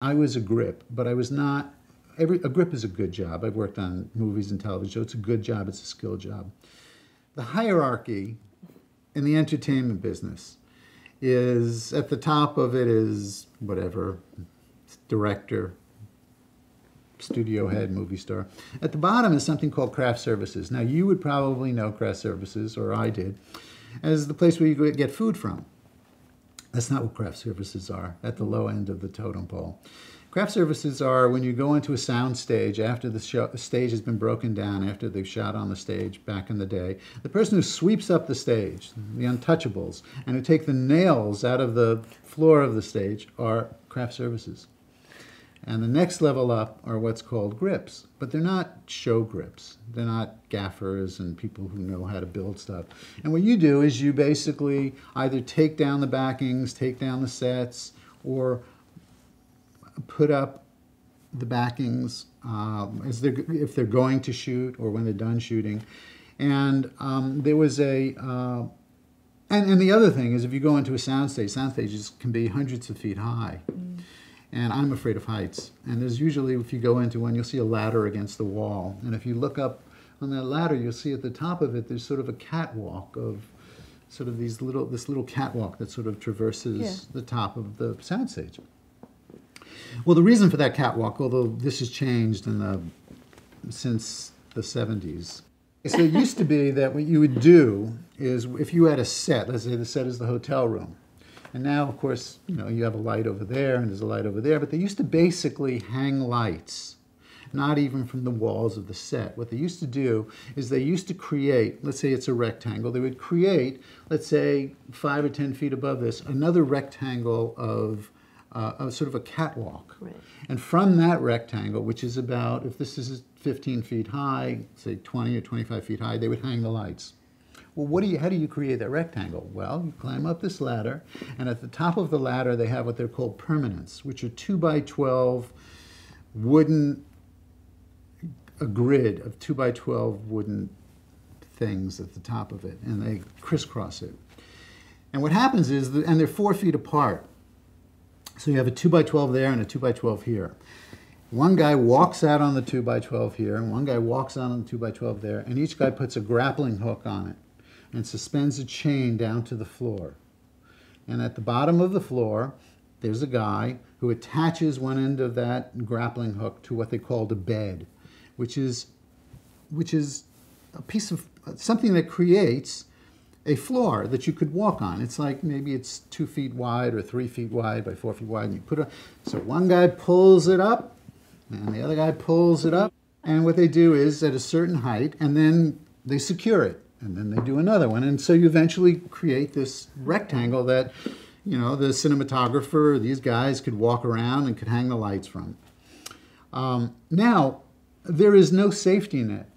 I was a grip, but I was not. A grip is a good job. I've worked on movies and television, so it's a good job. It's a skill job. The hierarchy in the entertainment business is at the top of it is whatever, director, studio head, movie star. At the bottom is something called craft services. Now, you would probably know craft services, or I did, as the place where you get food from. That's not what craft services are at the low end of the totem pole. Craft services are when you go into a sound stage after the stage has been broken down, after they've shot on the stage back in the day. The person who sweeps up the stage, the untouchables, and who take the nails out of the floor of the stage are craft services. And the next level up are what's called grips, but they're not show grips. They're not gaffers and people who know how to build stuff. And what you do is you basically either take down the backings, take down the sets, or put up the backings if they're going to shoot or when they're done shooting. And there was and the other thing is if you go into a soundstage, soundstages can be hundreds of feet high. And I'm afraid of heights. And there's usually, if you go into one, you'll see a ladder against the wall. And if you look up on that ladder, you'll see at the top of it, there's sort of a catwalk of sort of this little catwalk that sort of traverses the top of the soundstage. Well, the reason for that catwalk, although this has changed since the 70s, so it used to be that what you would do is if you had a set, let's say the set is the hotel room, and now, of course, you have a light over there and there's a light over there, but they used to basically hang lights, not even from the walls of the set. What they used to do is they used to create, let's say it's a rectangle, they would create, let's say 5 or 10 feet above this, another rectangle of sort of a catwalk. Right. And from that rectangle, which is about, if this is 15 feet high, say 20 or 25 feet high, they would hang the lights. Well, how do you create that rectangle? Well, you climb up this ladder, and at the top of the ladder, they have what they're called permanents, which are 2x12 wooden, a grid of 2x12 wooden things at the top of it, and they crisscross it. And what happens is, and they're 4 feet apart. So you have a 2x12 there and a 2x12 here. One guy walks out on the 2x12 here, and one guy walks out on the 2x12 there, and each guy puts a grappling hook on it and suspends a chain down to the floor. And at the bottom of the floor, there's a guy who attaches one end of that grappling hook to what they called a bed, which is a piece of something that creates a floor that you could walk on. It's like maybe it's 2 feet wide or 3 feet wide by 4 feet wide, and you so one guy pulls it up, and the other guy pulls it up, and what they do is at a certain height, and then they secure it. And then they do another one. And so you eventually create this rectangle that, the cinematographer, these guys could walk around and could hang the lights from. Now, there is no safety net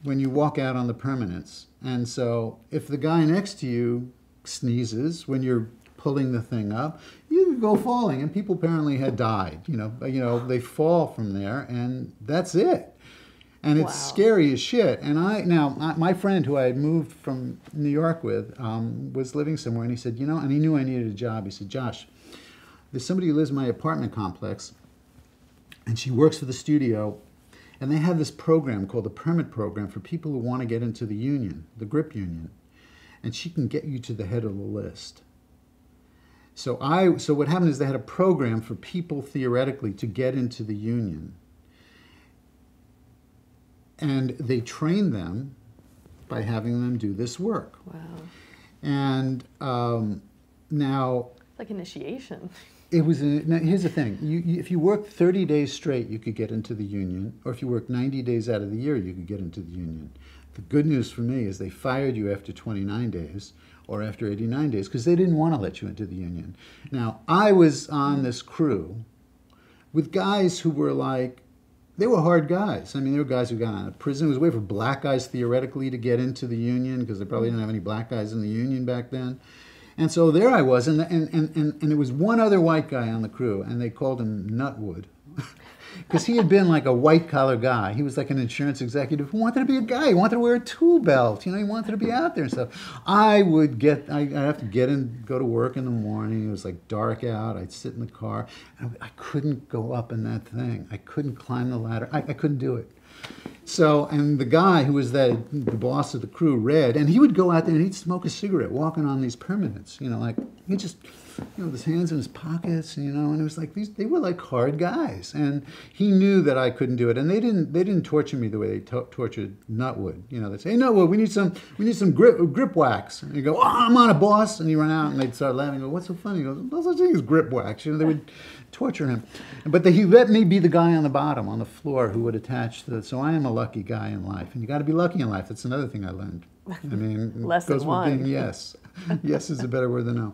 when you walk out on the permanents. And so if the guy next to you sneezes when you're pulling the thing up, you could go falling. And people apparently had died. They fall from there, and that's it. And it's scary as shit. And my friend who I had moved from New York with was living somewhere, and he said, and he knew I needed a job. He said, Josh, there's somebody who lives in my apartment complex, and she works for the studio, and they have this program called the Permit Program for people who want to get into the union, the grip union, and she can get you to the head of the list. So what happened is they had a program for people theoretically to get into the union. And they trained them by having them do this work. Wow. And now... Like initiation. Now here's the thing. If you worked 30 days straight, you could get into the union. Or if you worked 90 days out of the year, you could get into the union. The good news for me is they fired you after 29 days or after 89 days because they didn't want to let you into the union. Now, I was on this crew with guys who were like, they were hard guys. I mean, they were guys who got out of prison. It was a way for black guys, theoretically, to get into the union because they probably didn't have any black guys in the union back then. And so there I was, and there was one other white guy on the crew, and they called him Nutwood. because he had been like a white-collar guy. He was like an insurance executive who wanted to be a guy. He wanted to wear a tool belt. You know, he wanted to be out there and stuff. I'd have to get in, go to work in the morning. It was like dark out. I'd sit in the car. I couldn't go up in that thing. I couldn't climb the ladder. I couldn't do it. So, and the guy who was the boss of the crew, Red, and he would go out there and he'd smoke a cigarette walking on these permanents, you know, like, he just, you know, with his hands in his pockets, you know, and it was like, they were like hard guys. And he knew that I couldn't do it. And they didn't torture me the way they tortured Nutwood. You know, they'd say, hey, Nutwood, we need some grip wax. And he'd go, oh, I'm on it, boss. And he'd run out and they'd start laughing. Go, what's so funny? He goes, no such thing as grip wax. You know, they would torture him. But he let me be the guy on the bottom, on the floor, who would attach so I am a lucky guy in life. And you got to be lucky in life. That's another thing I learned. I mean, Lesson goes with one. being yes. Yes is a better word than no.